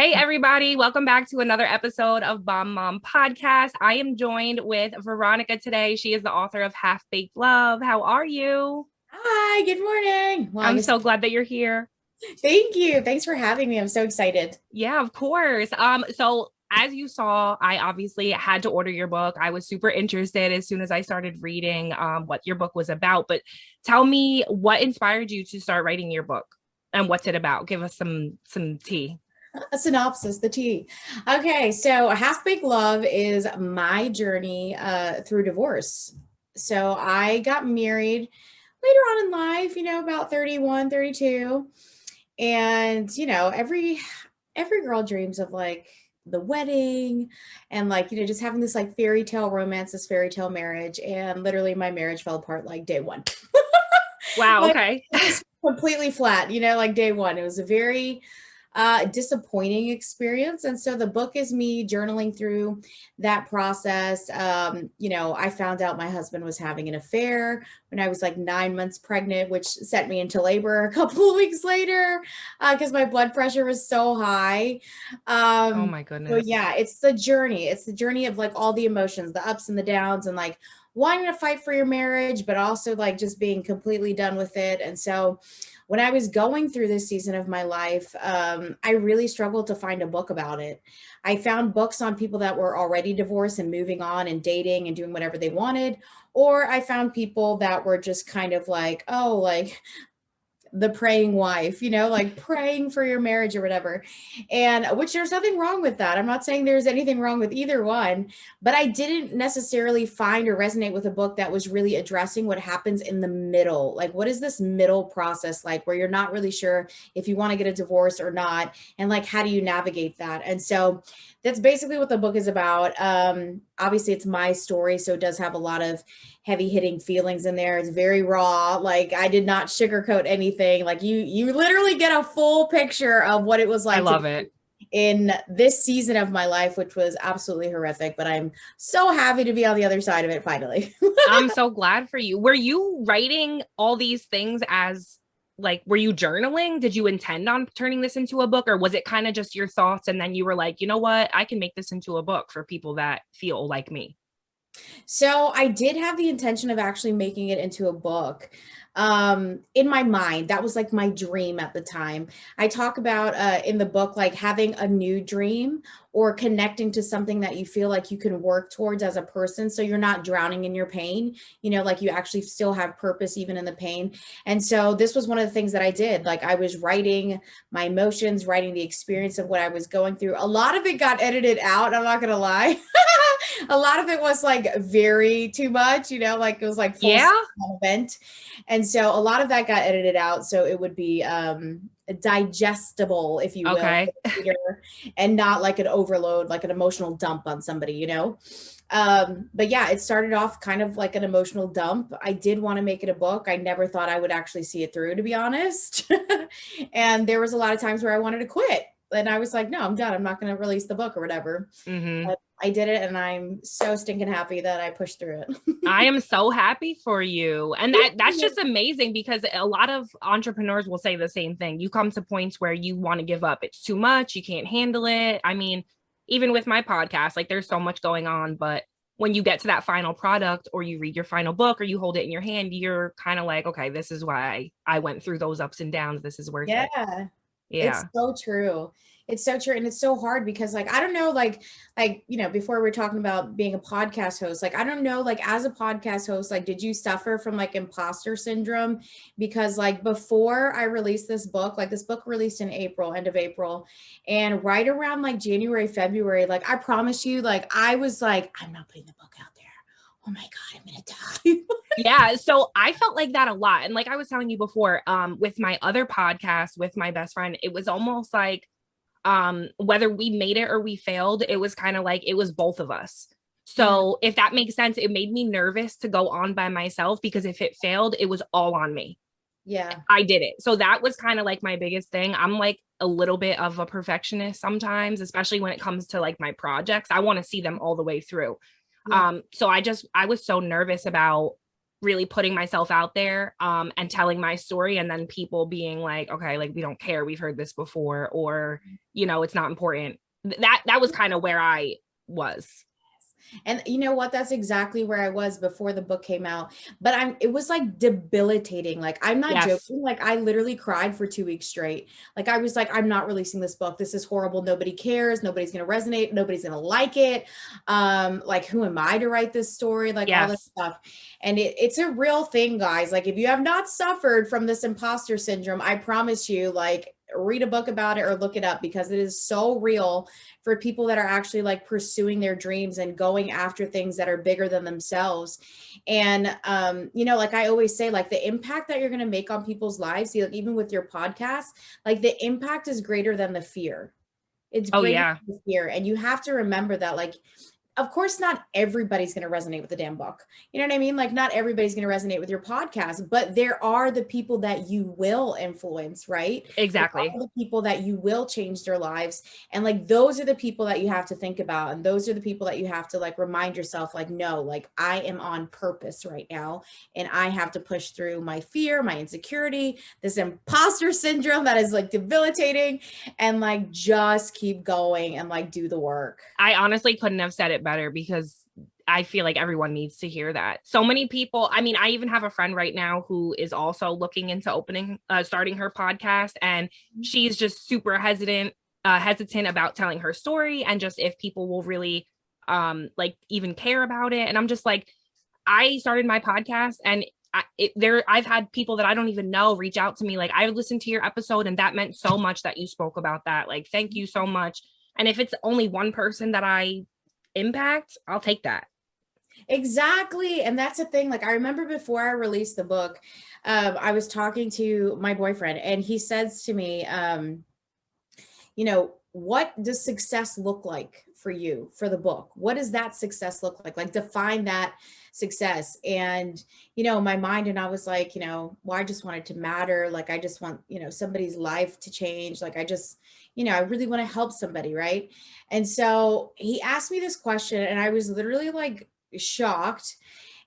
Hey, everybody. Welcome back to another episode of Bomb Mom Podcast. I am joined with Veronica today. She is the author of Half Baked Love. How are you? Hi, good morning. Well, I I'm guess so glad that you're here. thank you. Thanks for having me. I'm so excited. Yeah, of course. So as you saw, I obviously had to order your book. I was super interested as soon as I started reading what your book was about. But tell me what inspired you to start writing your book and what's it about? Give us some tea. A synopsis, the tea. Okay, so Half Baked Love is my journey through divorce. So I got married later on in life, about 31, 32. And, every girl dreams of like the wedding and like, just having this like fairy tale romance, this fairy tale marriage. And literally my marriage fell apart like day one. Wow. Like Okay. just completely flat, like day one. It was a very disappointing experience. And so the book is me journaling through that process. I found out my husband was having an affair when I was like 9 months pregnant, which sent me into labor a couple of weeks later because my blood pressure was so high. Oh Um, my so goodness. yeah, it's the journey. It's the journey of like all the emotions, the ups and the downs, and like wanting to fight for your marriage, but also like just being completely done with it. And so when I was going through this season of my life, I really struggled to find a book about it. I found books on people that were already divorced and moving on and dating and doing whatever they wanted. Or I found people that were just kind of like, oh, like the praying wife, like praying for your marriage or whatever. And which there's nothing wrong with that. I'm not saying there's anything wrong with either one, but I didn't necessarily find or resonate with a book that was really addressing what happens in the middle. Like, what is this middle process like where you're not really sure if you want to get a divorce or not? And like, how do you navigate that? And so that's basically what the book is about. Obviously, it's my story, so it does have a lot of heavy hitting feelings in there. It's very raw. Like I did not sugarcoat anything. Like you literally get a full picture of what it was I like to love be it. in this season of my life, which was absolutely horrific. But I'm so happy to be on the other side of it finally. I'm so glad for you. Were you writing all these things as like, were you journaling? Did you intend on turning this into a book, or was it kind of just your thoughts? And then you were like, you know what? I can make this into a book for people that feel like me. So I did have the intention of actually making it into a book. In my mind, that was like my dream at the time. I talk about in the book like having a new dream or connecting to something that you feel like you can work towards as a person, so you're not drowning in your pain, like you actually still have purpose even in the pain. And so this was one of the things that I did. Like I was writing my emotions, writing the experience of what I was going through. A lot of it got edited out, I'm not gonna lie. A lot of it was like very too much, like it was like full Yeah. event. And so a lot of that got edited out. So it would be digestible, if you will, Okay. and not like an overload, like an emotional dump on somebody. But yeah, it started off kind of like an emotional dump. I did want to make it a book. I never thought I would actually see it through, to be honest. And there was a lot of times where I wanted to quit. And I was like, no, I'm done. I'm not going to release the book or whatever. Hmm. I did it, and I'm so stinking happy that I pushed through it. I am so happy for you. And that's just amazing because a lot of entrepreneurs will say the same thing. You come to points where you want to give up. It's too much. You can't handle it. I mean, even with my podcast, like there's so much going on, but when you get to that final product or you read your final book or you hold it in your hand, you're kind of like, okay, this is why I went through those ups and downs. This is worth it. Yeah. It's Yeah. so true. It's so true. And it's so hard because like I don't know, before we are talking about being a podcast host, like I don't know, like as a podcast host, like did you suffer from like imposter syndrome? Because like before I released this book, like this book released in April, end of April, and right around like January, February, like I promise you, like I was like, I'm not putting the book out there. Oh my God, I'm gonna die. Yeah, so I felt like that a lot. And like I was telling you before, with my other podcast with my best friend, it was almost like whether we made it or we failed, it was kind of like it was both of us. Mm, So if that makes sense, it made me nervous to go on by myself because if it failed, it was all on me. yeah. I did it. So that was kind of like my biggest thing. I'm like a little bit of a perfectionist sometimes, especially when it comes to like my projects. I want to see them all the way through. Yeah. So I was so nervous about really putting myself out there and telling my story, and then people being like, okay, like, we don't care, we've heard this before, or, you know, it's not important. That was kind of where I was. And you know what? That's exactly where I was before the book came out. But it was like debilitating. Like, I'm not Yes. joking. Like, I literally cried for 2 weeks straight. Like, I was like, I'm not releasing this book. This is horrible. Nobody cares. Nobody's going to resonate. Nobody's going to like it. Like, who am I to write this story? Like, all this Yes. stuff. And it's a real thing, guys. Like, if you have not suffered from this imposter syndrome, I promise you, like, read a book about it or look it up, because it is so real for people that are actually like pursuing their dreams and going after things that are bigger than themselves. And you know, like I always say, like the impact that you're going to make on people's lives, like even with your podcast, like the impact is greater than the fear. It's Oh greater yeah. than the fear. And you have to remember that, like, of course, not everybody's going to resonate with the damn book. You know what I mean? Like, not everybody's going to resonate with your podcast, but there are the people that you will influence, right? There Exactly. are the people that you will change their lives. And like, those are the people that you have to think about. And those are the people that you have to like remind yourself, like, no, like I am on purpose right now. And I have to push through my fear, my insecurity, this imposter syndrome that is like debilitating, and like just keep going and like do the work. I honestly couldn't have said it better, because I feel like everyone needs to hear that. So many people, I mean, I even have a friend right now who is also looking into starting her podcast, and she's just super hesitant about telling her story, and just if people will really like even care about it. And I'm just like, I started my podcast, and I've had people that I don't even know reach out to me like, I listened to your episode and that meant so much that you spoke about that. Like, thank you so much. And if it's only one person that I impact, I'll take that. Exactly. And that's the thing. Like, I remember before I released the book, I was talking to my boyfriend, and he says to me, you know, what does success look like for you for the book? What does that success look like? Like, define that success. And, you know, my mind, and I was like, you know, well, I just want it to matter. Like, I just want, you know, somebody's life to change. Like, I just, you know, I really want to help somebody. Right. And so he asked me this question, and I was literally like shocked.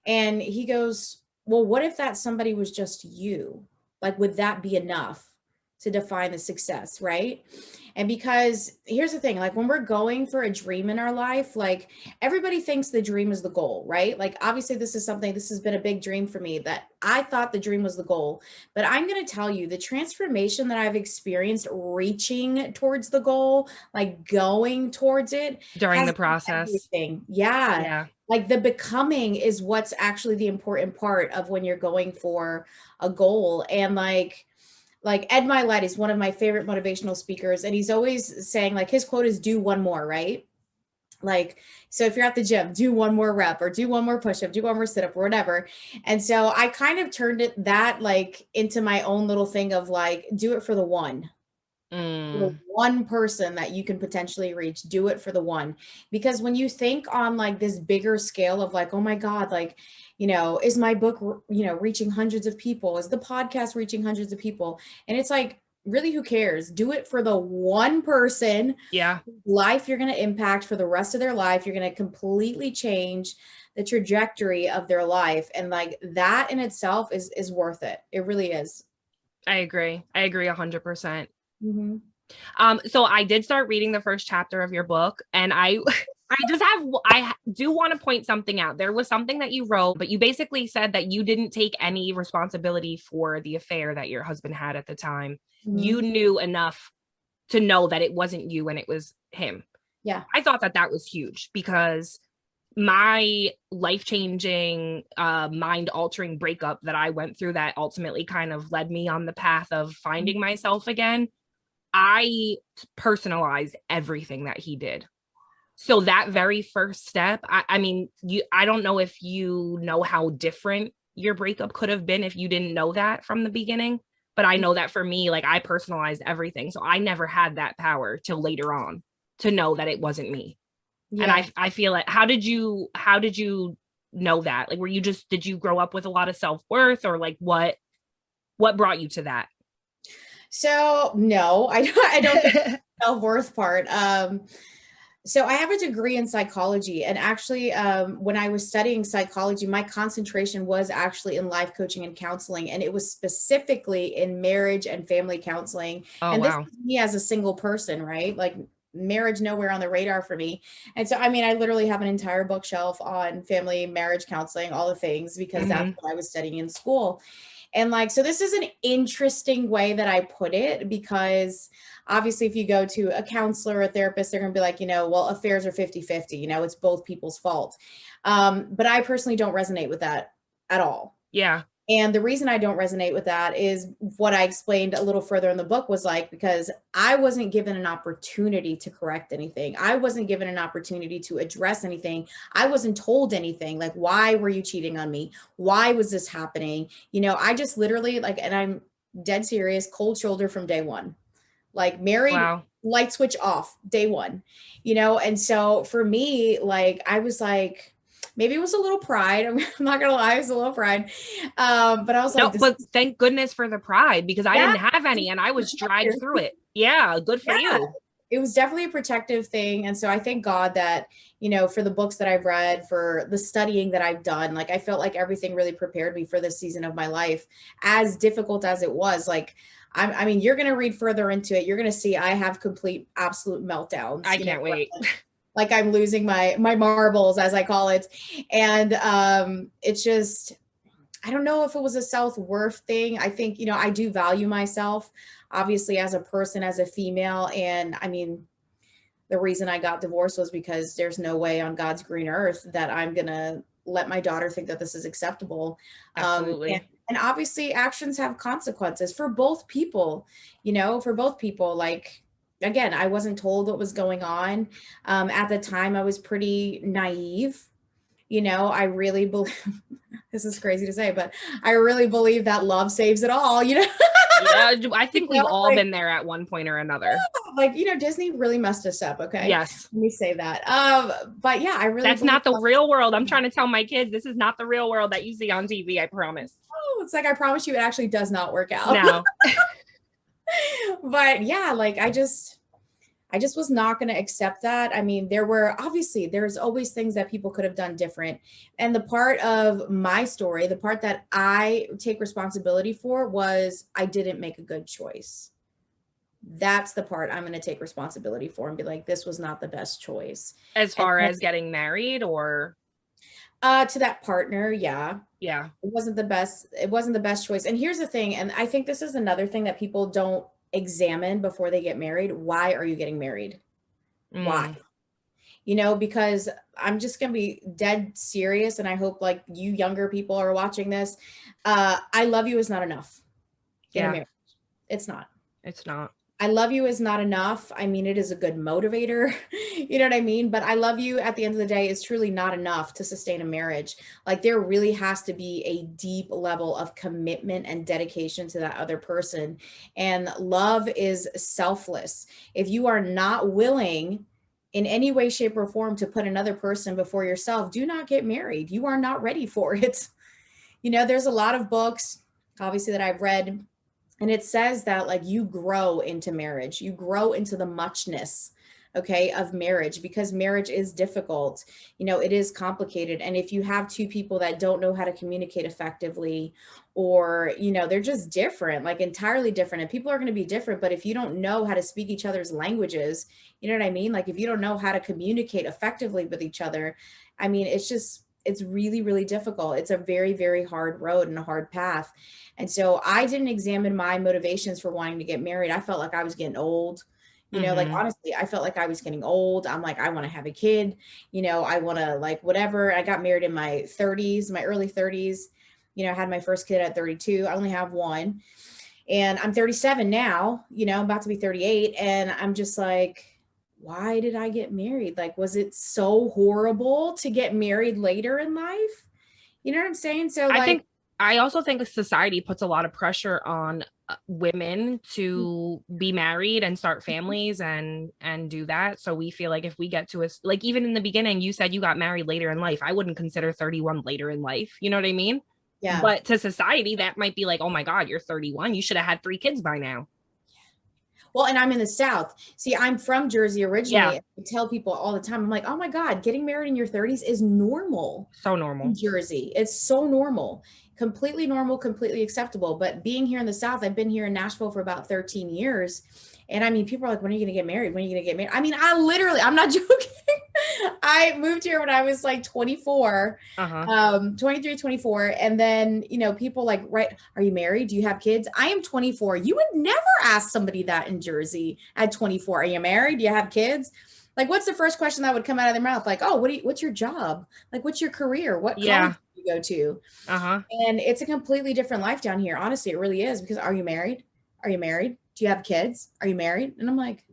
And he goes, well, what if that somebody was just you? Like, would that be enough to define the success? Right. And because here's the thing, like when we're going for a dream in our life, like everybody thinks the dream is the goal, right? Like, obviously, this has been a big dream for me, that I thought the dream was the goal. But I'm going to tell you, the transformation that I've experienced reaching towards the goal, like going towards it, During has the been process. everything. Yeah. Yeah. Like the becoming is what's actually the important part of when you're going for a goal. And like Ed Milet is one of my favorite motivational speakers, and he's always saying, like, his quote is do one more, right? Like, so if you're at the gym, do one more rep, or do one more push-up, do one more sit-up, or whatever. And so I kind of turned that like into my own little thing of like, do it for the one. The one person that you can potentially reach, do it for the one. Because when you think on like this bigger scale of like, oh my God, like, you know, is my book, you know, reaching hundreds of people? Is the podcast reaching hundreds of people? And it's like, really, who cares? Do it for the one person Yeah. life you're going to impact for the rest of their life. You're going to completely change the trajectory of their life. And like that in itself is worth it. It really is. I agree. I agree 100%. Mm-hmm. So I did start reading the first chapter of your book, and I I do want to point something out. There was something that you wrote, but you basically said that you didn't take any responsibility for the affair that your husband had at the time. Mm-hmm. You knew enough to know that it wasn't you and it was him. Yeah. I thought that was huge, because my life-changing, mind-altering breakup that I went through, that ultimately kind of led me on the path of finding myself again, I personalized everything that he did. So that very first step, I mean, I don't know if you know how different your breakup could have been if you didn't know that from the beginning. But I know that for me, like, I personalized everything. So I never had that power till later on to know that it wasn't me. Yeah. And I feel like, how did you know that? Like, did you grow up with a lot of self-worth, or like what brought you to that? So no, I don't think the self-worth part. So I have a degree in psychology, and actually, when I was studying psychology, my concentration was actually in life coaching and counseling, and it was specifically in marriage and family counseling. Oh, And this wow. is me as a single person, right? Like marriage nowhere on the radar for me. And so, I mean, I literally have an entire bookshelf on family, marriage counseling, all the things, because that's Hmm. what I was studying in school. And like, so this is an interesting way that I put it, because obviously if you go to a counselor or a therapist, they're going to be like, well, affairs are 50-50, it's both people's fault. But I personally don't resonate with that at all. Yeah. And the reason I don't resonate with that is what I explained a little further in the book, was like, because I wasn't given an opportunity to correct anything. I wasn't given an opportunity to address anything. I wasn't told anything. Like, why were you cheating on me? Why was this happening? I just literally, like, and I'm dead serious, cold shoulder from day one. Like, married, Wow. light switch off day one. And so for me, like, I was like, maybe it was a little pride. I'm not gonna lie, it was a little pride. But I was No, like, this but is, thank goodness for the pride, because I yeah, didn't have any and I was dragged through it. Yeah, good for yeah, you. it was definitely a protective thing. And so I thank God that, for the books that I've read, for the studying that I've done, like, I felt like everything really prepared me for this season of my life, as difficult as it was. Like, I mean, you're going to read further into it. You're going to see I have complete, absolute meltdowns, I can't wait. like I'm losing my marbles, as I call it. And it's just, I don't know if it was a self-worth thing. I think, I do value myself, obviously, as a person, as a female. And I mean, the reason I got divorced was because there's no way on God's green earth that I'm going to let my daughter think that this is acceptable. And, Absolutely. and obviously, actions have consequences for both people, for both people. Like, again, I wasn't told what was going on. At the time, I was pretty naive. I really believe, this is crazy to say, but I really believe that love saves it all, Yeah, I You think know, we've all like, been there at one point or another. Disney really messed us up. Okay. Yes. Let me say that. But yeah, I really That's believe. not the real world. I'm trying to tell my kids this is not the real world that you see on TV, I promise. Oh, it's like, I promise you, it actually does not work out. No. But yeah, like, I just was not going to accept that. I mean, there's always things that people could have done different. And the part of my story, the part that I take responsibility for, was I didn't make a good choice. That's the part I'm going to take responsibility for and be like, this was not the best choice. As And far as getting married, or to that partner, yeah, yeah. it wasn't the best choice. And here's the thing, and I think this is another thing that people don't examine before they get married. Why are you getting married? Why? Mm, Because I'm just going to be dead serious. And I hope, like, you younger people are watching this. I love you is not enough in a yeah, marriage. It's not. it's not. I love you is not enough. I mean, it is a good motivator. You know what I mean? But I love you at the end of the day is truly not enough to sustain a marriage. Like, there really has to be a deep level of commitment and dedication to that other person. And love is selfless. If you are not willing in any way, shape, or form to put another person before yourself, do not get married. You are not ready for it. There's a lot of books, obviously, that I've read, and it says that, like, you grow into marriage, you grow into the muchness, okay, of marriage, because marriage is difficult. It is complicated. And if you have two people that don't know how to communicate effectively, or, they're just different, like entirely different, and people are going to be different. But if you don't know how to speak each other's languages, you know what I mean? Like, if you don't know how to communicate effectively with each other, I mean, it's really, really difficult. It's a very, very hard road and a hard path. And so I didn't examine my motivations for wanting to get married. I felt like I was getting old. Like, Mm-hmm. honestly, I felt like I was getting old. I'm like, I want to have a kid. I want to, like, whatever. I got married in my 30s, my early 30s. I had my first kid at 32. I only have one. And I'm 37 now, I'm about to be 38. And I'm just like, why did I get married? Like, was it so horrible to get married later in life? You know what I'm saying? So, I like, think I also think society puts a lot of pressure on women to be married and start families and do that. So we feel like if we get to us, like, even in the beginning, you said you got married later in life. I wouldn't consider 31 later in life. You know what I mean? yeah. But to society, that might be like, oh my God, you're 31. You should have had 3 kids by now. Well, and I'm in the South. See, I'm from Jersey originally. Yeah, I tell people all the time, I'm like, oh my God, getting married in your 30s is normal so in normal. Jersey. It's so normal, completely acceptable. But being here in the South, I've been here in Nashville for about 13 years. And I mean, people are like, when are you going to get married? When are you going to get married? I mean, I'm not joking. I moved here when I was like 24, Uh-huh. 23, 24. And then, people like, right, are you married? Do you have kids? I am 24. You would never ask somebody that in Jersey at 24. Are you married? Do you have kids? Like, what's the first question that would come out of their mouth? Like, oh, what's your job? Like, what's your career? What college Yeah. do you go to? Uh-huh. And it's a completely different life down here. Honestly, it really is, because are you married? Are you married? Do you have kids? Are you married? And I'm like,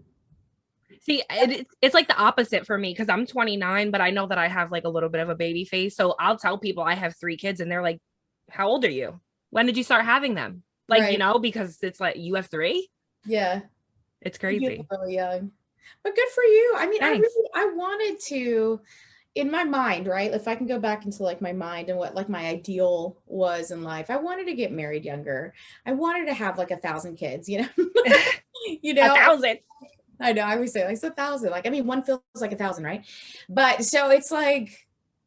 See, it's like the opposite for me because I'm 29, but I know that I have like a little bit of a baby face. So I'll tell people I have 3 kids and they're like, how old are you? When did you start having them? Like, right. because it's like, you have 3? Yeah. It's You're crazy. really young. But good for you. I mean, Thanks. I wanted to, in my mind, right? If I can go back into like my mind and what like my ideal was in life, I wanted to get married younger. I wanted to have like 1,000 kids, you A know, thousand. I know I always say like it's 1,000. Like, I mean, one feels like 1,000, right? But so it's like,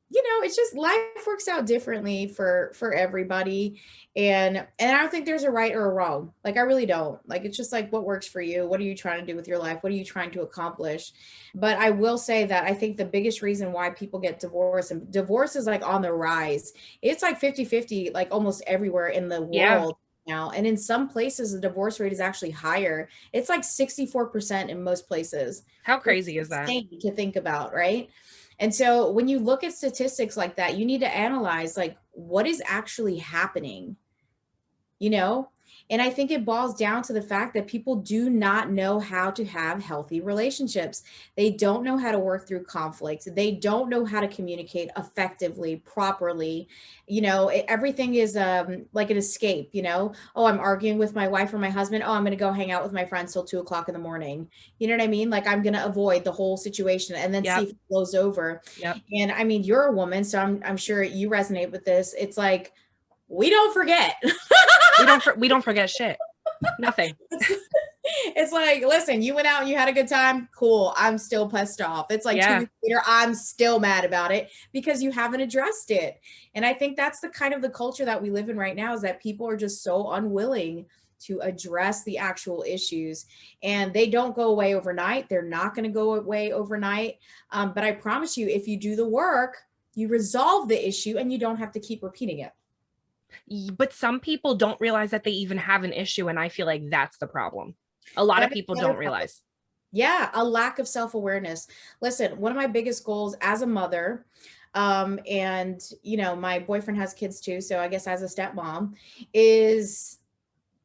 it's just life works out differently for everybody. And I don't think there's a right or a wrong. Like, I really don't. Like, it's just like what works for you. What are you trying to do with your life? What are you trying to accomplish? But I will say that I think the biggest reason why people get divorced, and divorce is like on the rise. It's like 50-50, like almost everywhere in the Yeah. world now. And in some places, the divorce rate is actually higher. It's like 64% in most places, How which crazy is is that? insane to think about, right? And so when you look at statistics like that, you need to analyze like what is actually happening, you know? And I think it boils down to the fact that people do not know how to have healthy relationships. They don't know how to work through conflict. They don't know how to communicate effectively, properly. Everything is like an escape, Oh, I'm arguing with my wife or my husband. Oh, I'm going to go hang out with my friends till 2 o'clock in the morning. You know what I mean? Like, I'm going to avoid the whole situation and then see Yep. if it blows over. Yep. And I mean, you're a woman, so I'm sure you resonate with this. It's like, we don't forget. We don't forget shit. Nothing. It's like, listen, you went out and you had a good time. Cool. I'm still pissed off. It's like 2 Yeah. weeks later, I'm still mad about it because you haven't addressed it. And I think that's the kind of the culture that we live in right now, is that people are just so unwilling to address the actual issues, and they don't go away overnight. They're not going to go away overnight. But I promise you, if you do the work, you resolve the issue and you don't have to keep repeating it. But some people don't realize that they even have an issue. And I feel like that's the problem. A lot of That is people the other don't problem. realize. Yeah, a lack of self-awareness. Listen, one of my biggest goals as a mother, and my boyfriend has kids too, so I guess as a stepmom, is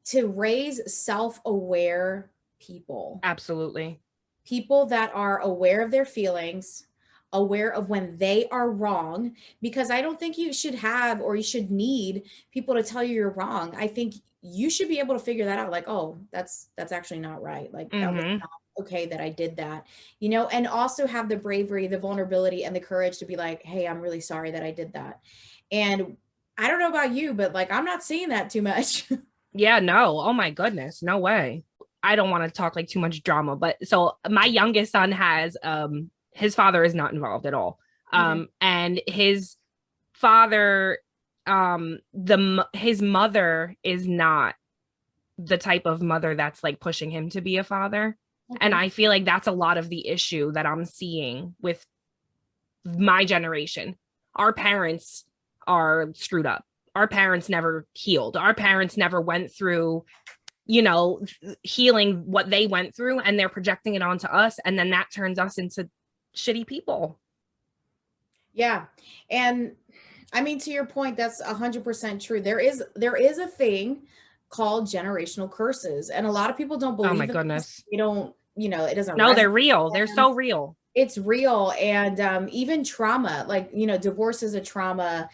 to raise self-aware people. Absolutely. People that are aware of their feelings, aware of when they are wrong, because I don't think you should have, or you should need people to tell you you're wrong. I think you should be able to figure that out, like, oh, that's actually not right. Like, that was Mm-hmm. not okay that I did that, and also have the bravery, the vulnerability, and the courage to be like, hey, I'm really sorry that I did that. And I don't know about you, but like, I'm not seeing that too much. Yeah, no. Oh my goodness. No way. I don't want to talk like too much drama, but so my youngest son has his father is not involved at all. Okay. And his father the his mother is not the type of mother that's like pushing him to be a father. And Okay. I feel like that's a lot of the issue that I'm seeing with my generation. Our parents are screwed up. Our parents never healed. Our parents never went through, healing what they went through, and they're projecting it onto us. And then that turns us into shitty people. Yeah. And I mean, to your point, that's 100% true. There is a thing called generational curses, and a lot of people don't Oh my believe in this. goodness. They don't, it doesn't No, resonate they're real. with They're them. so real. It's real. And even trauma, like, divorce is a trauma.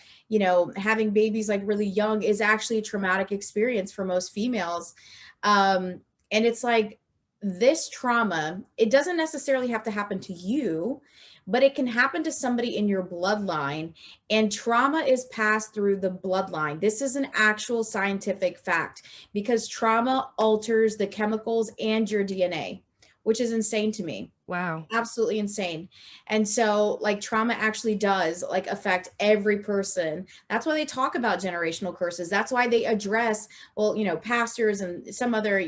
Having babies like really young is actually a traumatic experience for most females. And it's like, this trauma, it doesn't necessarily have to happen to you, but it can happen to somebody in your bloodline, and trauma is passed through the bloodline. This is an actual scientific fact because trauma alters the chemicals and your DNA, which is insane to me. Wow. Absolutely insane. And so like trauma actually does like affect every person. That's why they talk about generational curses. That's why they address, well, pastors and some other,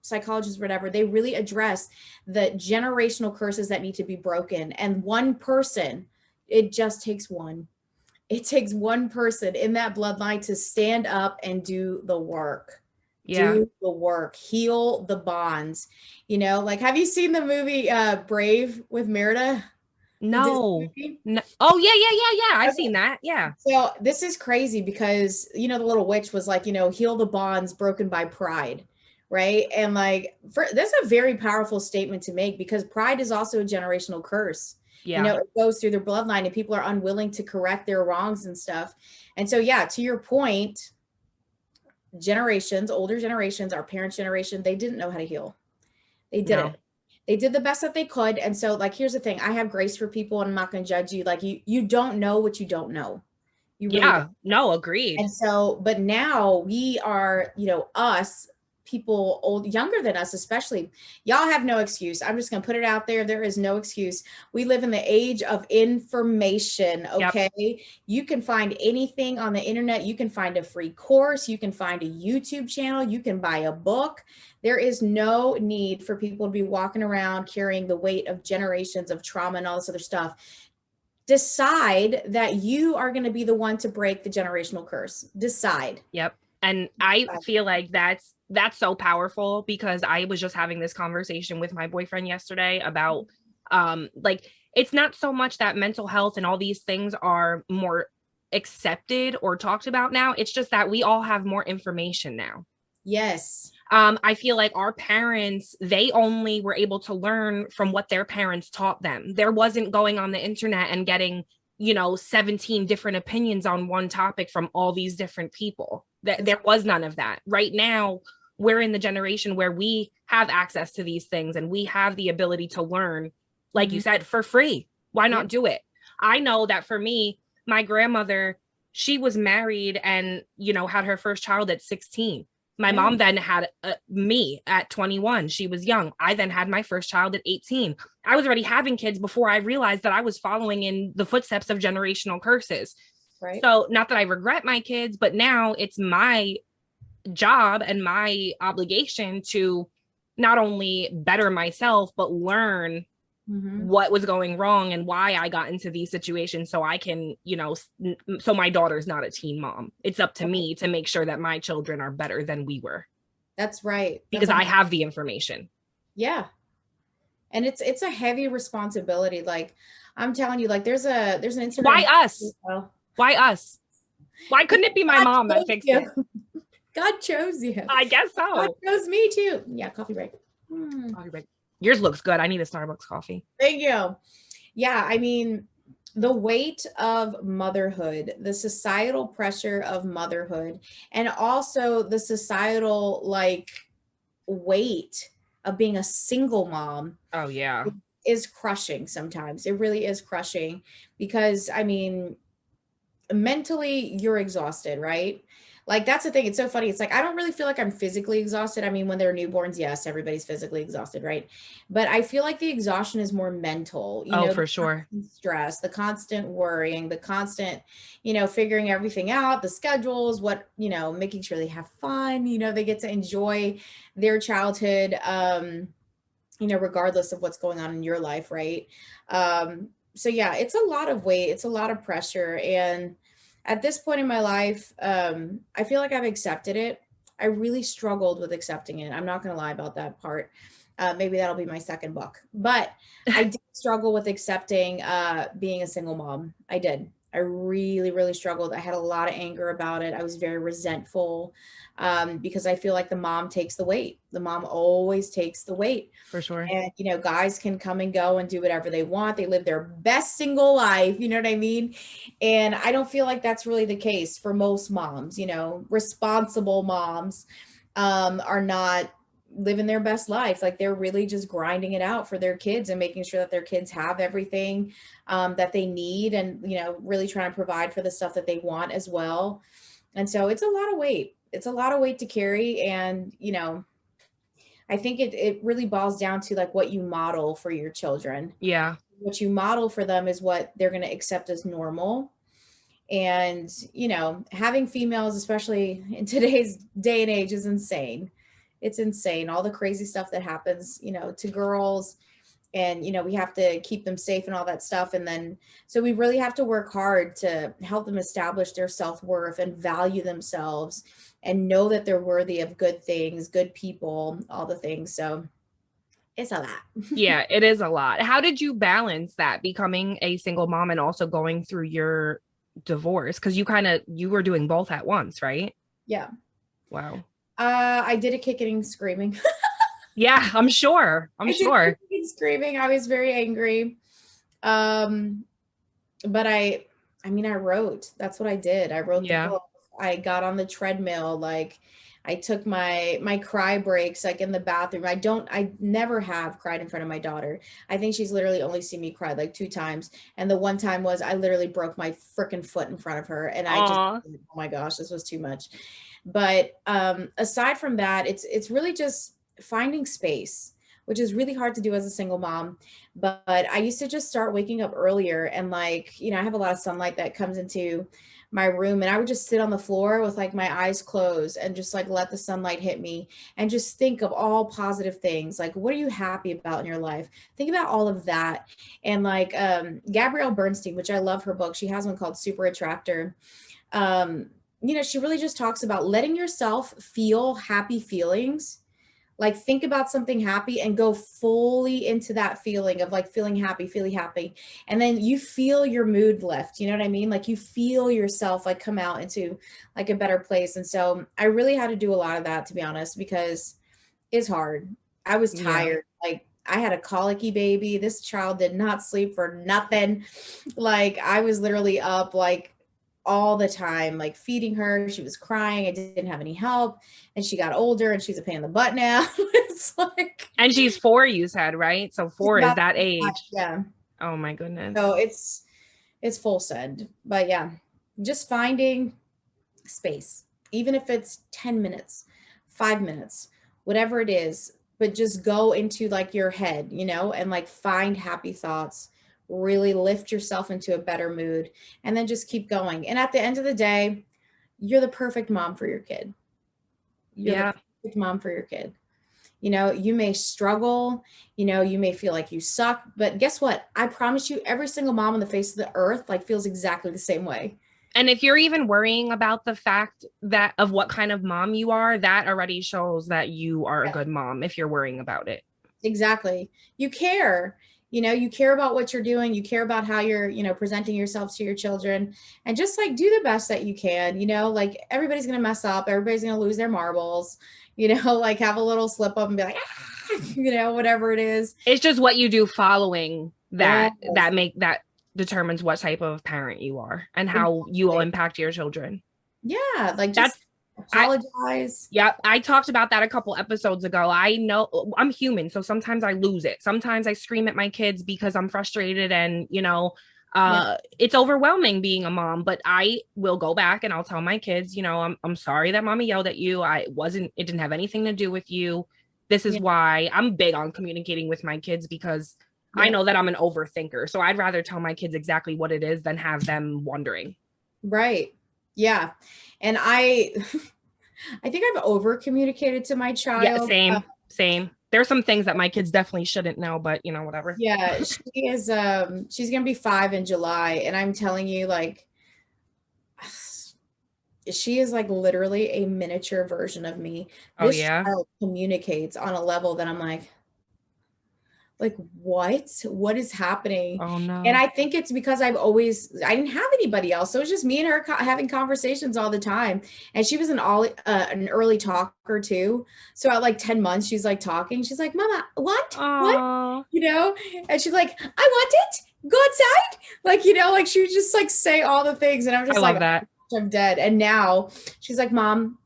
psychologists, whatever, they really address the generational curses that need to be broken. And one person, it just takes one. It takes one person in that bloodline to stand up and do the work. Yeah. Do the work, heal the bonds. Like, have you seen the movie Brave with Merida? No. No. Oh, yeah. I've seen that. Yeah. So this is crazy because, the little witch was like, heal the bonds broken by pride. Right. And like, that's a very powerful statement to make because pride is also a generational curse. Yeah. It goes through their bloodline and people are unwilling to correct their wrongs and stuff. And so, yeah, to your point, older generations, our parents' generation, they didn't know how to heal. They didn't. They did the best that they could. And so, like, here's the thing. I have grace for people and I'm not going to judge you. Like, you don't know what you don't know. You really don't. No, agreed. And so, but now we are, us, people younger than us, especially, y'all have no excuse. I'm just going to put it out there. There is no excuse. We live in the age of information. Okay. Yep. You can find anything on the internet. You can find a free course. You can find a YouTube channel. You can buy a book. There is no need for people to be walking around carrying the weight of generations of trauma and all this other stuff. Decide that you are going to be the one to break the generational curse. Decide. Yep. And I feel like that's so powerful because I was just having this conversation with my boyfriend yesterday about like, it's not so much that mental health and all these things are more accepted or talked about now. It's just that we all have more information now. Yes. I feel like our parents, they only were able to learn from what their parents taught them. There wasn't going on the internet and getting, 17 different opinions on one topic from all these different people. There was none of that. Right now, we're in the generation where we have access to these things and we have the ability to learn, like you said, for free. Why not do it? I know that for me, my grandmother, she was married and, had her first child at 16. My mom then had me at 21. She was young. I then had my first child at 18. I was already having kids before I realized that I was following in the footsteps of generational curses. Right. So not that I regret my kids, but now it's my job and my obligation to not only better myself, but learn what was going wrong and why I got into these situations so I can, so my daughter's not a teen mom. It's up to me to make sure that my children are better than we were. That's right. Because I have the information. Yeah. And it's a heavy responsibility. Like I'm telling you, like there's an Instagram. Why us? Why us? Why couldn't it be my mom that fixed it? God chose you. I guess so. God chose me too. Yeah. Coffee break. Coffee break. Yours looks good. I need a Starbucks coffee. Thank you. Yeah, I mean, the weight of motherhood, the societal pressure of motherhood, and also the societal weight of being a single mom. Oh, yeah. Is crushing sometimes. It really is crushing because, I mean, mentally you're exhausted, right? Like, that's the thing. It's so funny. It's like, I don't really feel like I'm physically exhausted. I mean, when they're newborns, yes, everybody's physically exhausted, right? But I feel like the exhaustion is more mental, for sure. Stress, the constant worrying, the constant, figuring everything out, the schedules, making sure they have fun, they get to enjoy their childhood, regardless of what's going on in your life, right? So yeah, it's a lot of weight. It's a lot of pressure. And at this point in my life, I feel like I've accepted it. I really struggled with accepting it. I'm not going to lie about that part. Maybe that'll be my second book. But I did struggle with accepting being a single mom. I did. I really, really struggled. I had a lot of anger about it. I was very resentful because I feel like the mom takes the weight. The mom always takes the weight. For sure. And, guys can come and go and do whatever they want. They live their best single life. You know what I mean? And I don't feel like that's really the case for most moms. Responsible moms are not, living their best life. Like they're really just grinding it out for their kids and making sure that their kids have everything that they need, and, you know, really trying to provide for the stuff that they want as well. And so it's a lot of weight. It's a lot of weight to carry. And, you know, I think it really boils down to like what you model for your children. Yeah. What you model for them is what they're going to accept as normal. And, you know, having females, especially in today's day and age, is insane. It's insane. All the crazy stuff that happens, you know, to girls, and, you know, we have to keep them safe and all that stuff. And then, so we really have to work hard to help them establish their self-worth and value themselves and know that they're worthy of good things, good people, all the things. So it's a lot. Yeah, it is a lot. How did you balance that, becoming a single mom and also going through your divorce? Because you were doing both at once, right? Yeah. Wow. I did a kicking and screaming. Yeah, I'm sure. I'm sure. Screaming. I was very angry. But I mean, I wrote. That's what I did. I wrote the book. I got on the treadmill. Like, I took my cry breaks, like in the bathroom. I never have cried in front of my daughter. I think she's literally only seen me cry like 2 times. And the one time was I literally broke my freaking foot in front of her. And I just, oh my gosh, this was too much. But aside from that, it's really just finding space, which is really hard to do as a single mom. But I used to just start waking up earlier, and, like, you know, I have a lot of sunlight that comes into my room, and I would just sit on the floor with like my eyes closed and just like let the sunlight hit me and just think of all positive things. Like, what are you happy about in your life? Think about all of that. And like Gabrielle Bernstein, which I love her book, she has one called Super Attractor. You know, she really just talks about letting yourself feel happy feelings. Like, think about something happy and go fully into that feeling of like feeling happy. And then you feel your mood lift. You know what I mean? Like, you feel yourself like come out into like a better place. And so I really had to do a lot of that, to be honest, because it's hard. I was tired. Yeah. Like, I had a colicky baby. This child did not sleep for nothing. Like, I was literally up like all the time, like feeding her. She was crying. I didn't have any help. And she got older and she's a pain in the butt now. It's like, and she's 4, you said, right? So 4 is that age. Yeah. Oh my goodness. So it's full send. But yeah, just finding space, even if it's 10 minutes, 5 minutes, whatever it is, but just go into like your head, you know, and like find happy thoughts, really lift yourself into a better mood, and then just keep going. And at the end of the day, you're the perfect mom for your kid. You're the perfect mom for your kid. You know, you may struggle, you know, you may feel like you suck, but guess what? I promise you, every single mom on the face of the earth like feels exactly the same way. And if you're even worrying about the fact that of what kind of mom you are, that already shows that you are a good mom, if you're worrying about it. Exactly. You care. You know, you care about what you're doing. You care about how you're, you know, presenting yourself to your children, and just like do the best that you can. You know, like, everybody's going to mess up. Everybody's going to lose their marbles, you know, like have a little slip up and be like, you know, whatever it is. It's just what you do following that, that determines what type of parent you are and how you will impact your children. Yeah. Like, just apologize. I talked about that a couple episodes ago. I know I'm human, so sometimes I lose it. Sometimes I scream at my kids because I'm frustrated, and, you know, it's overwhelming being a mom, but I will go back and I'll tell my kids, you know, I'm sorry that mommy yelled at you. It didn't have anything to do with you. This is why. I'm big on communicating with my kids, because I know that I'm an overthinker. So I'd rather tell my kids exactly what it is than have them wondering. Right. Yeah. And I think I've over communicated to my child. Yeah, same. There's some things that my kids definitely shouldn't know, but, you know, whatever. Yeah, she is, she's going to be 5 in July. And I'm telling you, like, she is like literally a miniature version of me. This child communicates on a level that I'm like, what is happening? Oh no. And I think it's because I didn't have anybody else. So it was just me and her having conversations all the time. And she was an early talker too. So at like 10 months, she's like talking. She's like, Mama, what? What? You know? And she's like, I want it. Go outside. Like, you know, like she would just like say all the things. And I'm just like, that. I'm dead. And now she's like, Mom,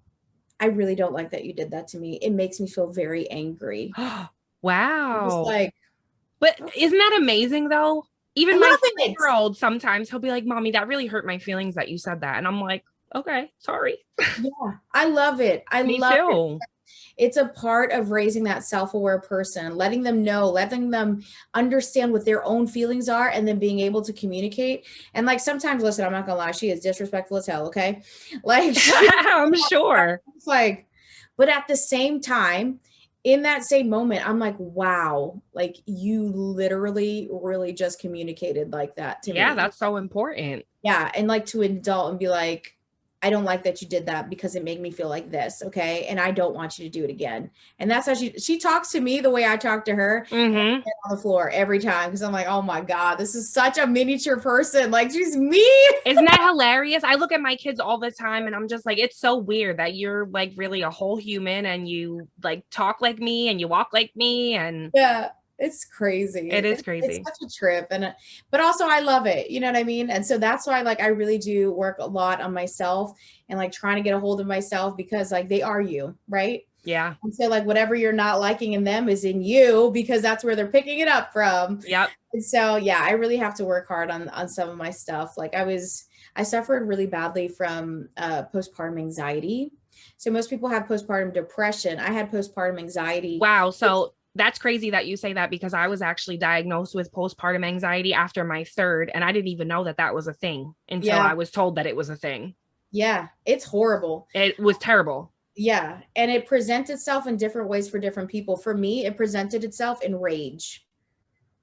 I really don't like that you did that to me. It makes me feel very angry. I'm just Wow. like, But oh, isn't that amazing though? I Even my love it. 4-year-old, sometimes he'll be like, Mommy, that really hurt my feelings that you said that. And I'm like, okay, sorry. Yeah, I love it. I Me love it. too. It's a part of raising that self-aware person, letting them know, letting them understand what their own feelings are, and then being able to communicate. And like sometimes, listen, I'm not gonna lie, she is disrespectful as hell. Okay, like she, I'm sure. it's like, but at the same time, in that same moment, I'm like, wow, like you literally really just communicated like that to Yeah, me. that's so important. Yeah, and like to an adult and be like, I don't like that you did that because it made me feel like this, okay? And I don't want you to do it again. And that's how she talks to me the way I talk to her, and I Hmm. get on the floor every time because I'm like, oh my God, this is such a miniature person. Like she's me. Isn't that hilarious? I look at my kids all the time and I'm just like, it's so weird that you're like really a whole human and you like talk like me and you walk like me. And Yeah, it's crazy. it is It's crazy. such a trip, and but also I love it. You know what I mean? And so that's why like I really do work a lot on myself and like trying to get a hold of myself because like they are you, right? Yeah. And so like whatever you're not liking in them is in you because that's where they're picking it up from. Yep. And so yeah, I really have to work hard on some of my stuff. Like I suffered really badly from postpartum anxiety. So most people have postpartum depression. I had postpartum anxiety. Wow. So that's crazy that you say that because I was actually diagnosed with postpartum anxiety after my third, and I didn't even know that that was a thing until Yeah, I was told that it was a thing. yeah, it's horrible. It was terrible. Yeah, and it presents itself in different ways for different people. For me, it presented itself in rage.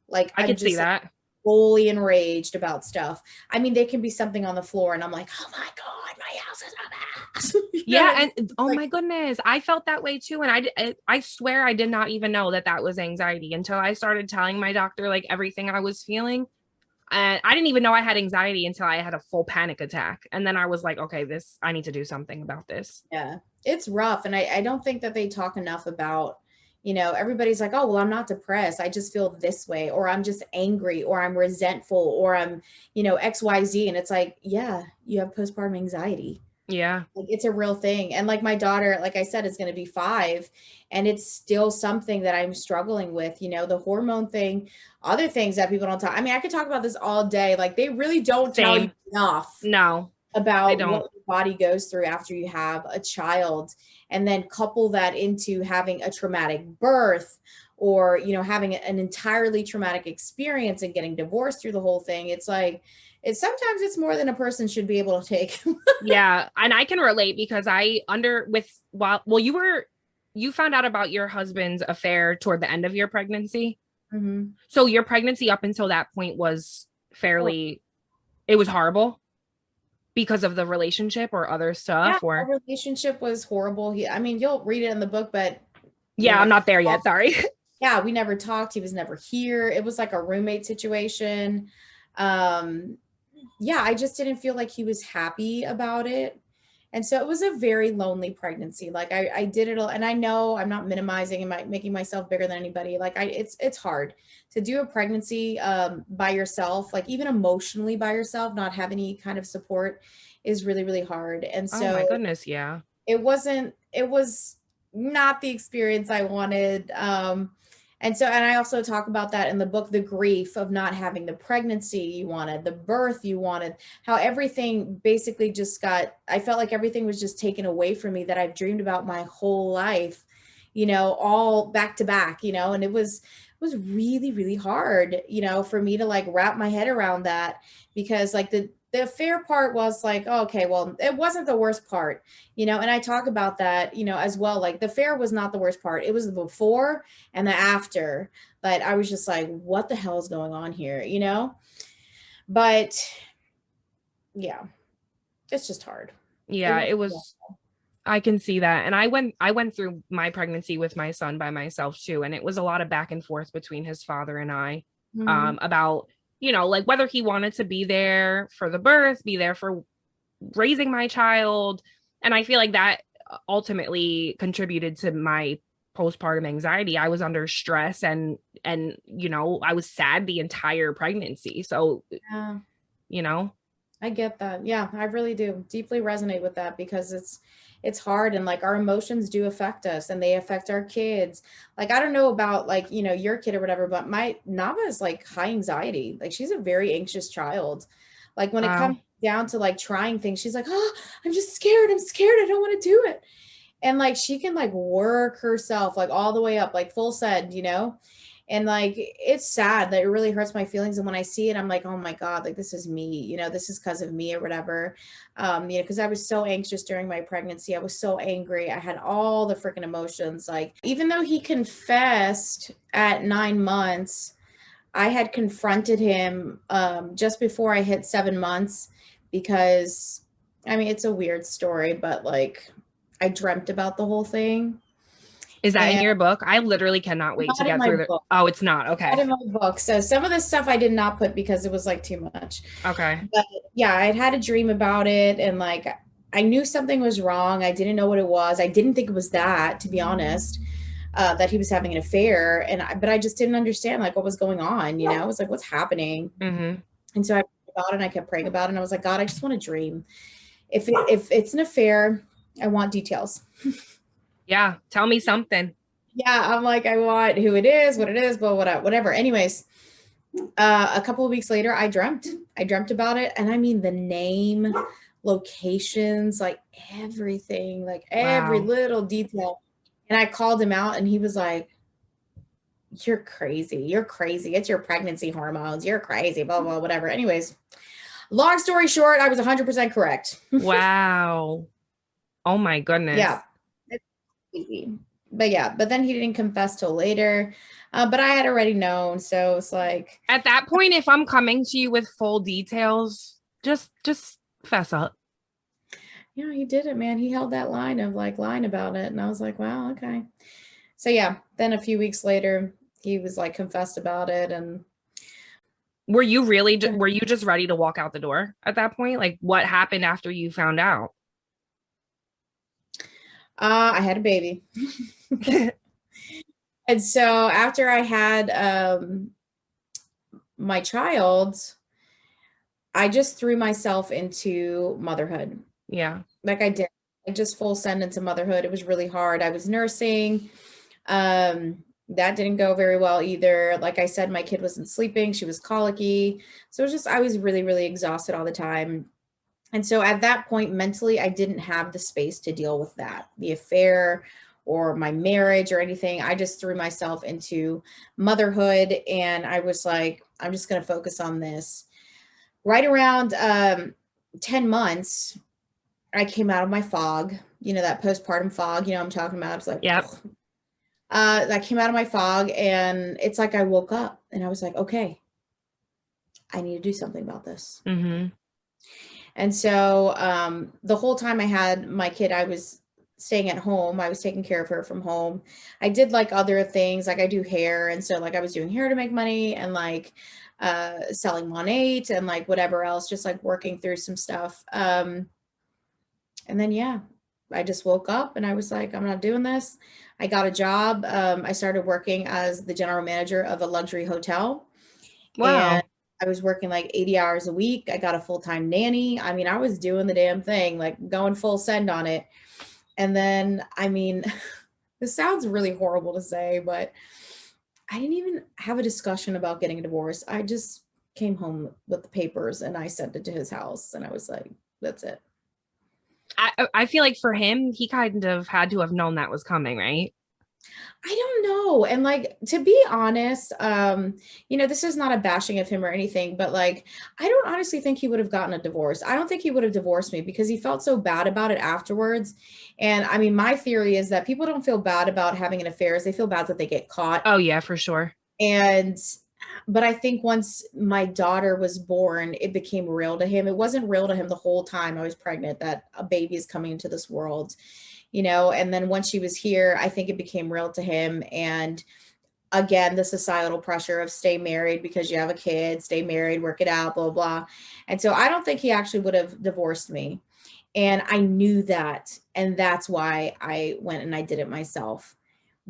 Like I I'm could see just like that. fully enraged about stuff. I mean, there can be something on the floor, and I'm like, oh my God, my house is a mess. You know what I Yeah, mean? and It's oh like, my goodness, I felt that way too, and I swear I did not even know that that was anxiety until I started telling my doctor like everything I was feeling, and I didn't even know I had anxiety until I had a full panic attack, and then I was like, okay, this I need to do something about this. yeah, it's rough. And I don't think that they talk enough about, everybody's like, oh, well, I'm not depressed. I just feel this way, or I'm just angry, or I'm resentful, or I'm, XYZ. And it's like, yeah, you have postpartum anxiety. Yeah, Like it's a real thing. And like my daughter, like I said, is going to be 5, and it's still something that I'm struggling with, the hormone thing, other things that people don't talk. I mean, I could talk about this all day. Like they really don't tell you same. enough No, they about what don't. your body goes through after you have a child, and then couple that into having a traumatic birth, or having an entirely traumatic experience and getting divorced through the whole thing. It's like it's sometimes it's more than a person should be able to take. Yeah, and I can relate because I under with while well you found out about your husband's affair toward the end of your pregnancy. Mhm. So your pregnancy up until that point was fairly it was horrible because of the relationship or other Yeah, stuff or our relationship was horrible. I mean, you'll read it in the book, but we yeah, I'm never not there yet, talked. sorry. Yeah, we never talked. He was never here. It was like a roommate situation. Um, yeah, I just didn't feel like he was happy about it. And so it was a very lonely pregnancy. Like I did it all, and I know I'm not minimizing and making myself bigger than anybody. Like it's hard to do a pregnancy by yourself, like even emotionally by yourself, not have any kind of support is really, really hard. And Oh my so goodness, yeah. it was not the experience I wanted. And I also talk about that in the book, the grief of not having the pregnancy you wanted, the birth you wanted, how everything basically just I felt like everything was just taken away from me that I've dreamed about my whole life, all back to back, and it was really, really hard, for me to like wrap my head around that, because like the fair part was like, oh, okay, well, it wasn't the worst part, and I talk about that, as well. Like the fair was not the worst part. It was the before and the after. But I was just like, what the hell is going on here, But yeah, it's just hard. It Yeah, was, it was I can see that. And I went through my pregnancy with my son by myself too, and it was a lot of back and forth between his father and I Mhm. about, like whether he wanted to be there for the birth, be there for raising my child. And I feel like that ultimately contributed to my postpartum anxiety. I was under stress and I was sad the entire pregnancy. So, Yeah. you know, I get that. Yeah, I really do deeply resonate with that because it's hard. And like our emotions do affect us and they affect our kids. Like, I don't know about like, you know, your kid or whatever, but my Nava is like high anxiety. Like she's a very anxious child. Like when it Wow. comes down to like trying things, she's like, oh, I'm just scared. I'm scared. I don't want to do it. And like she can like work herself like all the way up, like full send, you know? And like it's sad that it really hurts my feelings. And when I see it, I'm like, oh my God, like this is me, you know, this is because of me or whatever. You know, because I was so anxious during my pregnancy. I was so angry. I had all the freaking emotions. Like, even though he confessed at 9 months, I had confronted him just before I hit 7 months because I mean, it's a weird story, but like I dreamt about the whole thing. Is that in And your book? I literally cannot wait to not in get my through the. book. Oh, it's not. Not Okay. in my book. So some of this stuff I did not put because it was like too much. Okay. But yeah, I'd had a dream about it and like I knew something was wrong. I didn't know what it was. I didn't think it was that, to be honest, that he was having an affair. But I just didn't understand like what was going on. You know, I was like, what's happening? Mm-hmm. And so I prayed about it and I kept praying about it. And I was like, God, I just want to dream. If it's an affair, I want details. Yeah. Tell me something. Yeah, I'm like, I want who it is, what it is, but whatever. Anyways, a couple of weeks later, I dreamt about it. And I mean, the name, locations, like everything, like every Wow. little detail. And I called him out and he was like, you're crazy. You're crazy. It's your pregnancy hormones. You're crazy, blah, blah, whatever. Anyways, long story short, I was 100% correct. Wow. Oh my goodness. Yeah. It's easy. But yeah, but then he didn't confess till later. But I had already known. So it's like, At that point, if I'm coming to you with full details, just fess up. yeah, he did it, man. He held that line of like lying about it. And I was like, wow, okay. So yeah, then a few weeks later, he was like confessed about it. And Were you just ready to walk out the door at that point? Like what happened after you found out? I had a baby. And so after I had my child, I just threw myself into motherhood. Yeah. Like I did. I just full send into motherhood. It was really hard. I was nursing. That didn't go very well either. Like I said, my kid wasn't sleeping. She was colicky. So it was just, I was really, really exhausted all the time. And so at that point, mentally, I didn't have the space to deal with that, the affair or my marriage or anything. I just threw myself into motherhood and I was like, I'm just going to focus on this. Right around 10 months, I came out of my fog, you know, that postpartum fog, you know, I'm talking about. It's like, Yep. I came out of my fog and it's like I woke up and I was like, okay, I need to do something about this. Mm-hmm. And so the whole time I had my kid, I was staying at home. I was taking care of her from home. I did like other things, like I do hair. And so like I was doing hair to make money and like selling Monat and like whatever else, just like working through some stuff. And then, yeah, I just woke up and I was like, I'm not doing this. I got a job. I started working as the general manager of a luxury hotel. And Wow. I was working like 80 hours a week. I got a full-time nanny. I mean, I was doing the damn thing, like going full send on it. And then, I mean, this sounds really horrible to say, but I didn't even have a discussion about getting a divorce. I just came home with the papers and I sent it to his house. And I was like, that's it. I feel like for him, he kind of had to have known that was coming, right? I don't know. And like to be honest, you know, this is not a bashing of him or anything, but like I don't honestly think he would have gotten a divorce. I don't think he would have divorced me because he felt so bad about it afterwards. And I mean, my theory is that people don't feel bad about having an affair, they feel bad that they get caught. Oh yeah, for sure. And but I think once my daughter was born, it became real to him. It wasn't real to him the whole time I was pregnant that a baby is coming into this world, you know. And then once she was here, I think it became real to him. And again, the societal pressure of stay married because you have a kid, stay married, work it out, blah, blah. And so I don't think he actually would have divorced me. And I knew that. And that's why I went and I did it myself.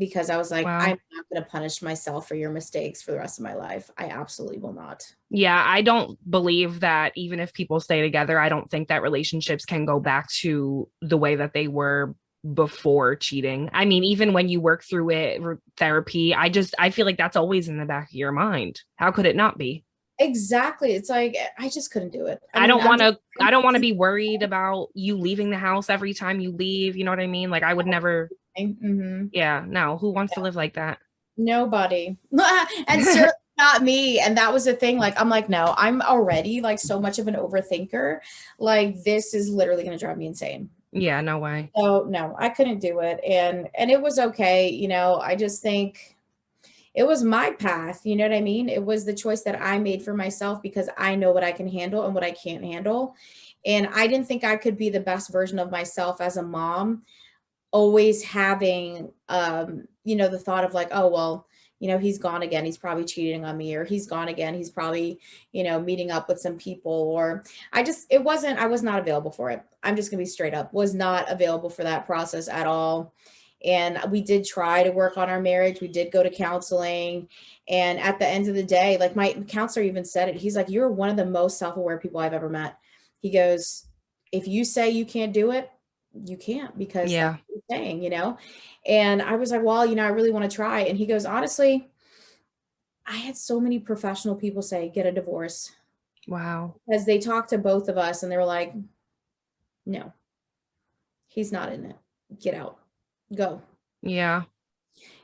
because I was like, Wow. I'm not going to punish myself for your mistakes for the rest of my life. I absolutely will not. Yeah, I don't believe that even if people stay together, I don't think that relationships can go back to the way that they were before cheating. I mean, even when you work through it, therapy, I feel like that's always in the back of your mind. How could it not be? Exactly. It's like, I just couldn't do it. I I mean, don't want to I don't want to be worried about you leaving the house every time you leave, you know what I mean? Like I would never, mm-hmm. yeah, no, who wants to live like that? Nobody. And certainly not me. And that was the thing. Like, I'm like, no, I'm already like so much of an overthinker. Like, this is literally going to drive me insane. Yeah, no way. So no, I couldn't do it. And it was okay. You know, I just think it was my path. You know what I mean? It was the choice that I made for myself because I know what I can handle and what I can't handle. And I didn't think I could be the best version of myself as a mom, always having you know, the thought of like, oh well, you know, he's gone again, he's probably cheating on me, or he's gone again, he's probably, you know, meeting up with some people, or I was not available for it. I'm just gonna be straight up, was not available for that process at all. And we did try to work on our marriage, we did go to counseling, and at the end of the day, like my counselor even said it, he's like, you're one of the most self-aware people I've ever met. He goes, if you say you can't do it, you can't, because that's Yeah. what you're saying, you know? And I was like, well, you know, I really want to try. And he goes, honestly, I had so many professional people say, get a divorce, Wow. because they talked to both of us and they were like, no, he's not in it. Get out, go. Yeah.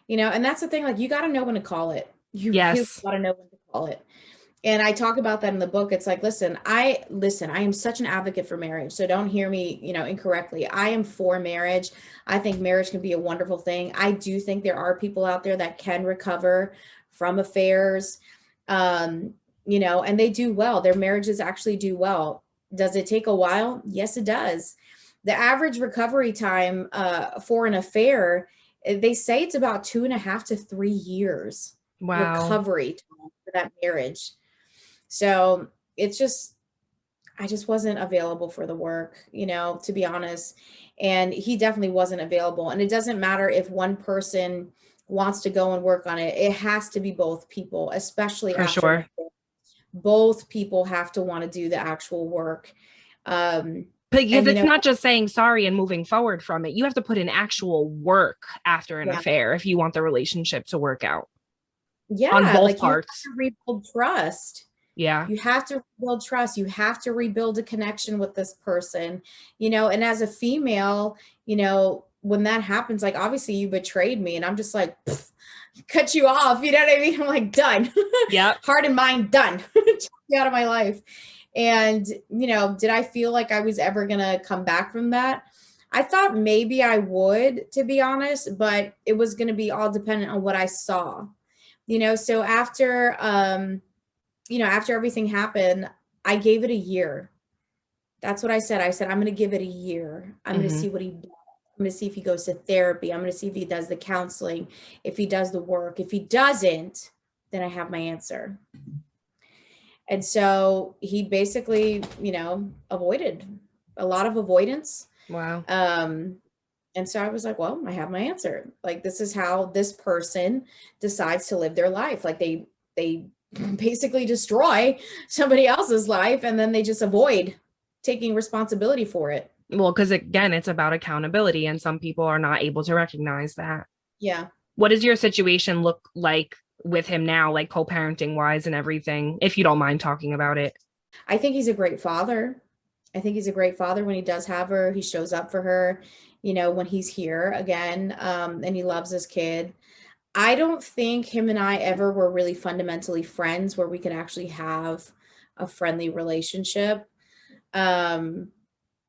You know, and that's the thing, like, you got to know when to call it. You really Yes. got to know when to call it. And I talk about that in the book. It's like, I am such an advocate for marriage. So don't hear me, you know, incorrectly. I am for marriage. I think marriage can be a wonderful thing. I do think there are people out there that can recover from affairs, you know, and they do well. Their marriages actually do well. Does it take a while? Yes, it does. The average recovery time for an affair, they say it's about 2.5 to 3 years Wow. recovery time for that marriage. So it's just, I just wasn't available for the work, you know, to be honest. And he definitely wasn't available. And it doesn't matter if one person wants to go and work on it, it has to be both people, especially For after an sure. affair. Both people have to want to do the actual work. Um, Because and, you it's know, not just saying sorry and moving forward from it. You have to put in actual work after an yeah, affair if you want the relationship to work out on yeah, both like you have parts. to rebuild trust. Yeah. You have to rebuild trust. You have to rebuild a connection with this person, you know, and as a female, you know, when that happens, like obviously you betrayed me and I'm just like, cut you off. You know what I mean? I'm like, done. Yep. Heart and mind, done. Take me out of my life. And, you know, did I feel like I was ever going to come back from that? I thought maybe I would, to be honest, but it was going to be all dependent on what I saw, you know? So after, you know, after everything happened, I gave it a year. That's what I said. I said, I'm going to give it a year. I'm going to Hmm. see what he does. I'm going to see if he goes to therapy. I'm going to see if he does the counseling, if he does the work. If he doesn't, then I have my answer. And so he basically, you know, avoided a lot of avoidance. Wow. Um, and so I was like, well, I have my answer. Like, this is how this person decides to live their life. Like they basically destroy somebody else's life and then they just avoid taking responsibility for it. Well, because again, it's about accountability, and some people are not able to recognize that. Yeah. What does your situation look like with him now, like co-parenting wise and everything, if you don't mind talking about it? I think he's a great father. I think he's a great father when he does have her. He shows up for her, you know, when he's here again, and he loves his kid. I don't think him and I ever were really fundamentally friends where we could actually have a friendly relationship. Um,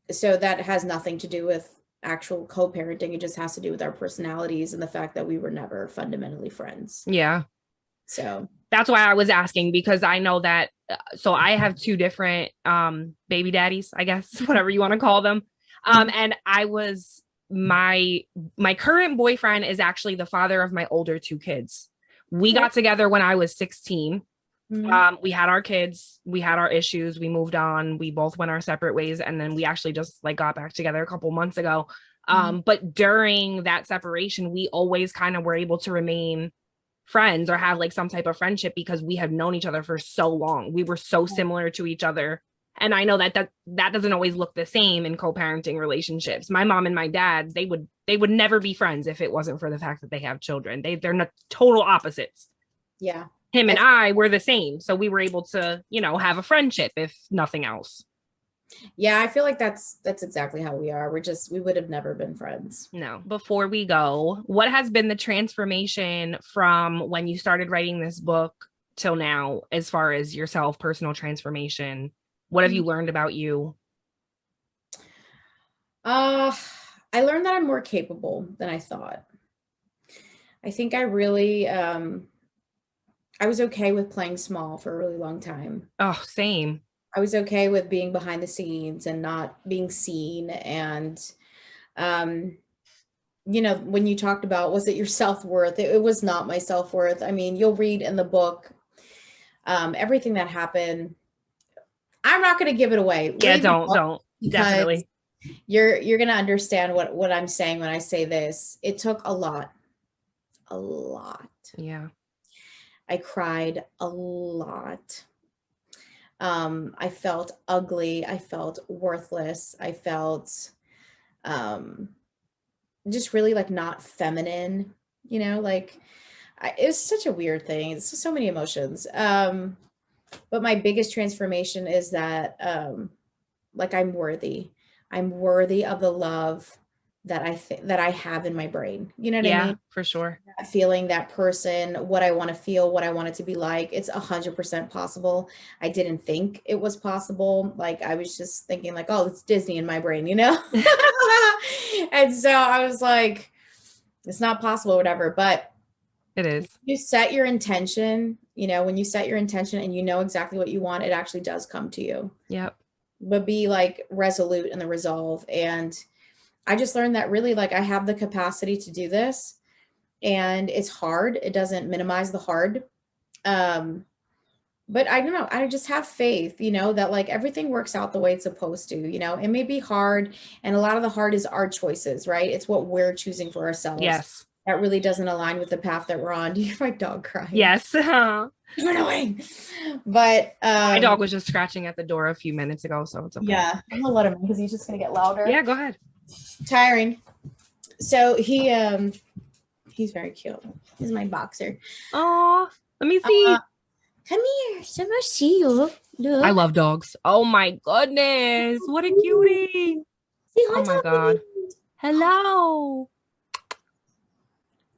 so that has nothing to do with actual co-parenting. It just has to do with our personalities and the fact that we were never fundamentally friends. Yeah. So That's why I was asking, because I know that so I have two different baby daddies, I guess, whatever you want to call them. And I was my current boyfriend is actually the father of my older two kids. We got together when I was 16. mm-hmm. We had our kids, we had our issues, we moved on, we both went our separate ways, and then we actually just like got back together a couple months ago. But during that separation, we always kind of were able to remain friends or have like some type of friendship because we have known each other for so long. We were so similar to each other. And I know that doesn't always look the same in co-parenting relationships. My mom and my dad, they would never be friends if it wasn't for the fact that they have children. They're not total opposites. Yeah. Him and I were the same. So we were able to, have a friendship, if nothing else. Yeah, I feel like that's exactly how we are. We would have never been friends. No. Before we go, what has been the transformation from when you started writing this book till now, as far as yourself, personal transformation? What have you learned about you? I learned that I'm more capable than I thought. I think I really, I was okay with playing small for a really long time. Oh, same. I was okay with being behind the scenes and not being seen. And, when you talked about, was it your self-worth? It was not my self-worth. I mean, you'll read in the book, everything that happened. I'm not going to give it away. Yeah, don't. Definitely. You're going to understand what I'm saying when I say this. It took a lot. Yeah. I cried a lot. I felt ugly. I felt worthless. I felt just really like not feminine, it was such a weird thing. It's just so many emotions. But my biggest transformation is that like I'm worthy. I'm worthy of the love that I have in my brain. You know what I mean? For sure. That feeling, that person, what I want to feel, what I want it to be like. It's 100% possible. I didn't think it was possible. Like I was just thinking like, oh, it's Disney in my brain, And so I was like, it's not possible, whatever. But it is. You set your intention, when you set your intention and you know exactly what you want, it actually does come to you. Yep. But be like resolute in the resolve. And I just learned that really like I have the capacity to do this, and it's hard. It doesn't minimize the hard. But I don't know. I just have faith, that like everything works out the way it's supposed to, it may be hard. And a lot of the hard is our choices, right? It's what we're choosing for ourselves. Yes. That really doesn't align with the path that we're on. Do you hear my dog crying? Yes. Annoying. But my dog was just scratching at the door a few minutes ago, so it's okay. Yeah, I'm gonna let him in because he's just gonna get louder. Yeah, go ahead. Tiring. So he's very cute. He's my boxer. Oh, let me see. Come here. Someone see you. Look. I love dogs. Oh my goodness. What a cutie. Oh my God. Hello.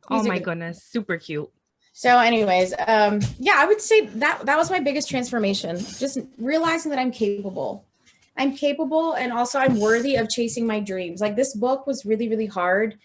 Oh my goodness. Super cute. So anyways, I would say that was my biggest transformation. Just realizing that I'm capable. I'm capable, and also I'm worthy of chasing my dreams. Like this book was really, really hard,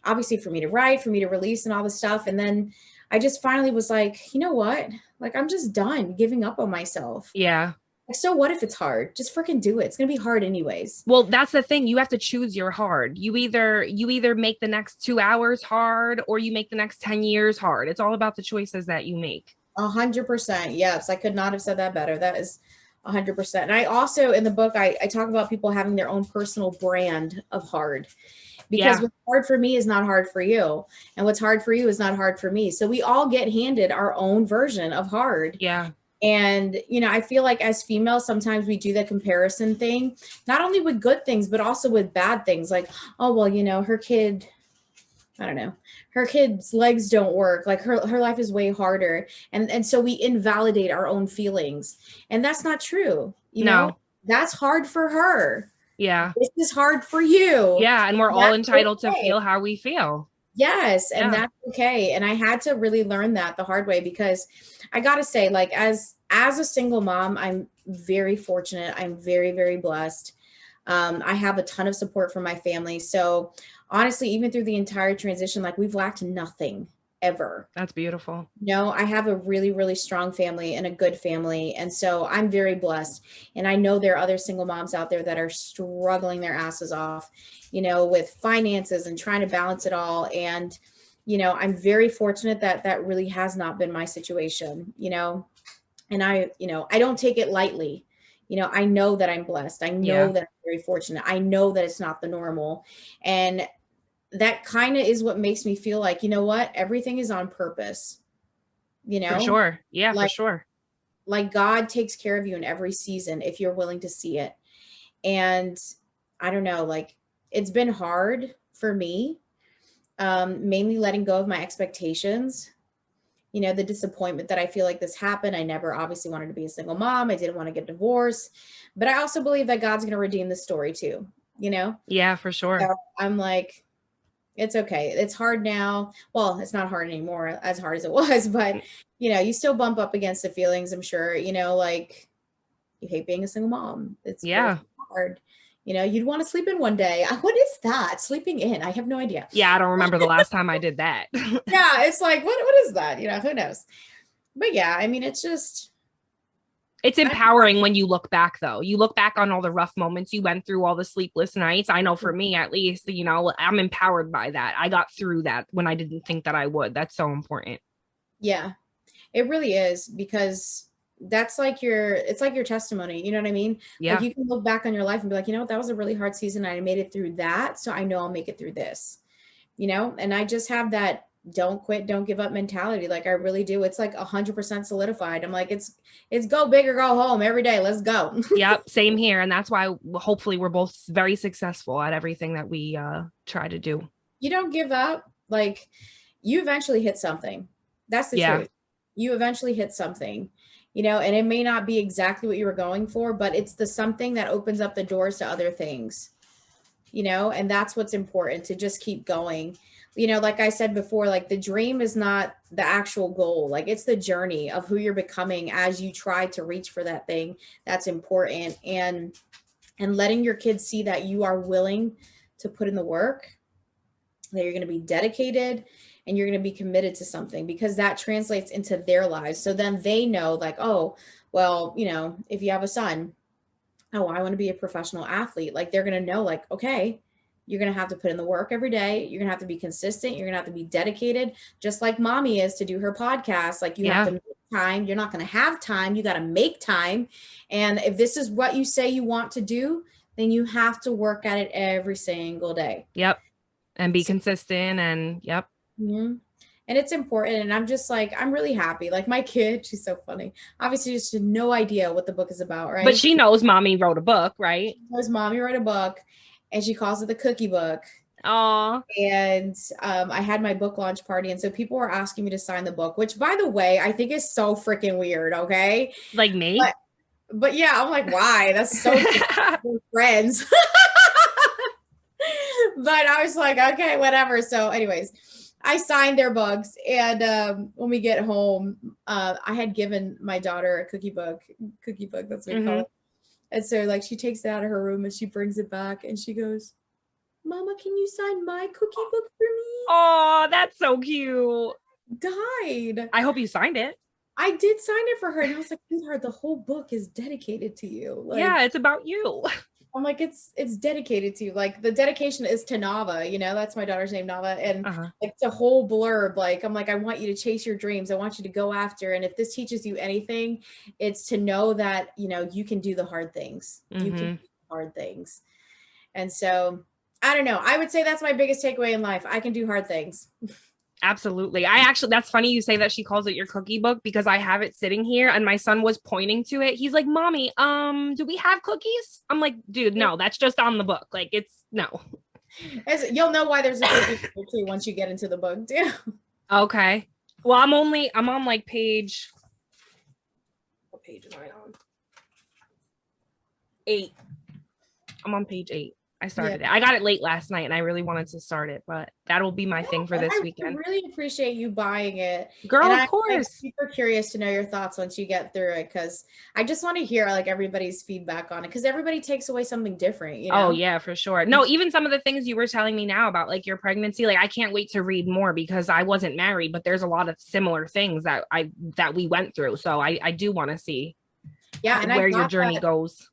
obviously, for me to write, for me to release and all this stuff. And then I just finally was like, you know what? Like, I'm just done giving up on myself. Yeah. Like, so what if it's hard? Just freaking do it. It's going to be hard anyways. Well, that's the thing. You have to choose your hard. You either make the next 2 hours hard or you make the next 10 years hard. It's all about the choices that you make. 100%. Yes. I could not have said that better. That is 100%. And I also, in the book, I talk about people having their own personal brand of hard. Because what's hard for me is not hard for you. And what's hard for you is not hard for me. So we all get handed our own version of hard. Yeah. And, I feel like as females, sometimes we do the comparison thing, not only with good things, but also with bad things. Like, oh, well, her kid, I don't know, her kid's legs don't work. Like her life is way harder. And so we invalidate our own feelings. And that's not true. You know, that's hard for her. Yeah. This is hard for you. Yeah. And we're all entitled to feel how we feel. Yes. And that's okay. And I had to really learn that the hard way, because I got to say, like, as a single mom, I'm very fortunate. I'm very, very blessed. I have a ton of support from my family. So honestly, even through the entire transition, like we've lacked nothing ever. That's beautiful. I have a really, really strong family and a good family. And so I'm very blessed. And I know there are other single moms out there that are struggling their asses off, with finances and trying to balance it all. And, I'm very fortunate that really has not been my situation, and I don't take it lightly. I know that I'm blessed. I know Yeah, that I'm very fortunate. I know that it's not the normal. And that kind of is what makes me feel like, you know what? Everything is on purpose, you for know? sure. Yeah, for Like sure. God takes care of you in every season if you're willing to see it. And I don't know, like it's been hard for me, mainly letting go of my expectations. The disappointment that I feel like this happened. I never obviously wanted to be a single mom. I didn't want to get divorced, but I also believe that God's going to redeem the story too, you know? Yeah, for So sure. I'm like, it's okay. It's hard now. Well, it's not hard anymore, as hard as it was, but you still bump up against the feelings, I'm sure, like you hate being a single mom. It's really Yeah. hard. You'd want to sleep in one day. What is that? Sleeping in? I have no idea. Yeah, I don't remember the last time I did that. Yeah, it's like, what is that? Who knows? But yeah, I mean, it's just, It's empowering when you look back, though. You look back on all the rough moments you went through, all the sleepless nights. I know for me, at least, I'm empowered by that. I got through that when I didn't think that I would. That's so important. yeah, it really is, because that's like it's like your testimony. You know what I mean? Like Yeah. you can look back on your life and be like, that was a really hard season. I made it through that. So I know I'll make it through this, and I just have that don't quit, don't give up mentality. Like I really do. It's like 100% solidified. I'm like, it's go big or go home every day. Let's go. Yep. Same here. And that's why hopefully we're both very successful at everything that we try to do. You don't give up. Like you eventually hit something. That's the Yeah. truth. You eventually hit something, and it may not be exactly what you were going for, but it's the something that opens up the doors to other things, and that's what's important, to just keep going. Like I said before, like the dream is not the actual goal. Like it's the journey of who you're becoming as you try to reach for that thing that's important. And letting your kids see that you are willing to put in the work, that you're going to be dedicated, and you're going to be committed to something, because that translates into their lives. So then they know, like, oh, well, if you have a son, oh, I want to be a professional athlete. Like they're going to know, like, okay, you're going to have to put in the work every day. You're going to have to be consistent. You're going to have to be dedicated, just like mommy is to do her podcast. Like you have to make time. You're not going to have time. You got to make time. And if this is what you say you want to do, then you have to work at it every single day. Yep. And be So, consistent, and yep. mm-hmm. And it's important. And I'm just like, I'm really happy. Like my kid, she's so funny. Obviously, just had no idea what the book is about, But right? she knows mommy wrote a book, right? His mommy wrote a book, and she calls it the cookie book. Oh, And I had my book launch party, and so people were asking me to sign the book, which, by the way, I think is so freaking weird. Okay, like me? but yeah, I'm like, why? That's so we're friends. But I was like, okay, whatever. So, anyways, I signed their books, and when we get home, I had given my daughter a cookie book. That's what we call it. And so, like, she takes it out of her room and she brings it back, and she goes, Mama, can you sign my cookie book for me? Oh, that's so cute. Died. I hope you signed it. I did sign it for her, and I was like, sweetheart, the whole book is dedicated to you. Like, Yeah, it's about you. I'm like, it's dedicated to you. Like the dedication is to Nava, that's my daughter's name, Nava. And like the whole blurb, like, I'm like, I want you to chase your dreams. I want you to go after. And if this teaches you anything, it's to know that, you can do the hard things. You can do hard things. And so I don't know. I would say that's my biggest takeaway in life. I can do hard things. Absolutely. That's funny you say that she calls it your cookie book, because I have it sitting here and my son was pointing to it. He's like, Mommy, do we have cookies? I'm like, dude, no, that's just on the book. Like it's no. You'll know why there's a cookie book too once you get into the book too. Okay. Well, I'm on like what page am I on? 8. I'm on page 8. I started it. I got it late last night and I really wanted to start it, but that'll be my thing for this weekend. I really appreciate you buying it. Girl, and of course. I'm super curious to know your thoughts once you get through it, because I just want to hear like everybody's feedback on it, because everybody takes away something different, Oh yeah, for sure. No, even some of the things you were telling me now about like your pregnancy, like I can't wait to read more, because I wasn't married, but there's a lot of similar things that we went through. So I do want to see where your journey goes.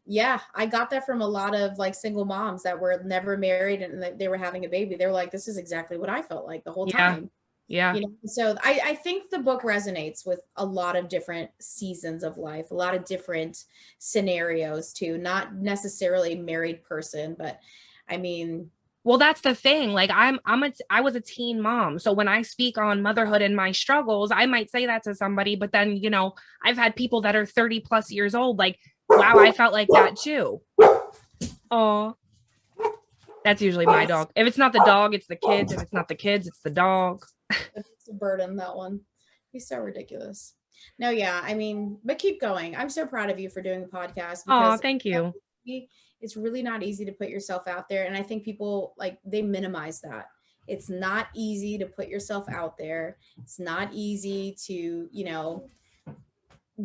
Yeah, I got that from a lot of like single moms that were never married and they were having a baby. They were like, this is exactly what I felt like the whole time. Yeah. You know, so I think the book resonates with a lot of different seasons of life, a lot of different scenarios too, not necessarily married person, but I mean, Well, that's the thing. Like I was a teen mom. So when I speak on motherhood and my struggles, I might say that to somebody, but then, I've had people that are 30 plus years old like, wow, I felt like that too. Oh, that's usually my dog. If it's not the dog, it's the kids. If it's not the kids, it's the dog. it's a burden, that one. He's so ridiculous. No, yeah, I mean, but keep going. I'm so proud of you for doing the podcast Oh, because thank you. it's really not easy to put yourself out there. And I think people like they minimize that. It's not easy to put yourself out there. It's not easy to,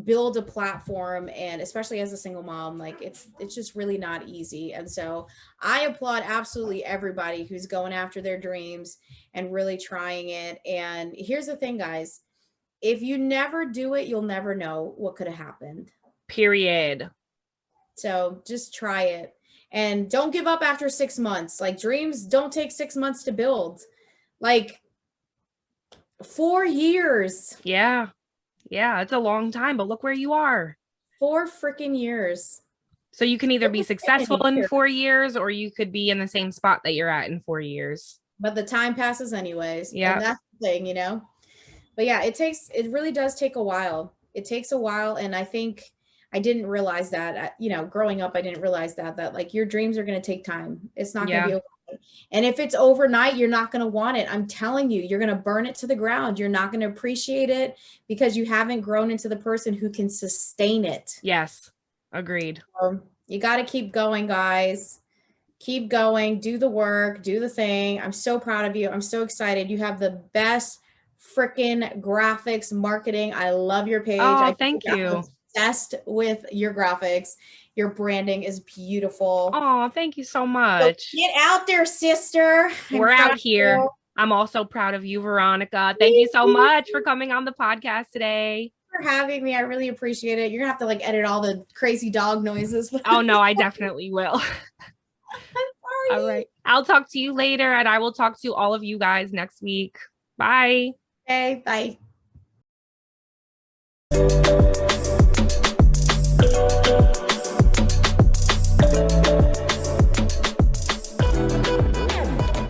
build a platform, and especially as a single mom, like it's just really not easy. And so I applaud absolutely everybody who's going after their dreams and really trying it. And here's the thing, guys, if you never do it, you'll never know what could have happened. Period. So just try it, and don't give up after 6 months. Like dreams don't take 6 months to build, like 4 years. Yeah. Yeah, it's a long time, but look where you are. 4 freaking years. So you can either be successful in 4 years or you could be in the same spot that you're at in 4 years. But the time passes anyways. Yeah. And that's the thing, But yeah, it really does take a while. It takes a while. And I think I didn't realize that, growing up, I didn't realize that like your dreams are going to take time. It's not going to be overnight. And if it's overnight, you're not going to want it. I'm telling you, you're going to burn it to the ground. You're not going to appreciate it because you haven't grown into the person who can sustain it. Yes. Agreed. You got to keep going, guys. Keep going. Do the work. Do the thing. I'm so proud of you. I'm so excited. You have the best freaking graphics marketing. I love your page. Oh, thank you. I'm obsessed with your graphics. Your branding is beautiful. Oh, thank you so much. So get out there, sister. We're out here. I'm also proud of you, Veronica. Thank you so much for coming on the podcast today. For having me. I really appreciate it. You're gonna have to like edit all the crazy dog noises. Oh no, I definitely will. I'm sorry. All right. I'll talk to you later, and I will talk to all of you guys next week. Bye. Okay, bye.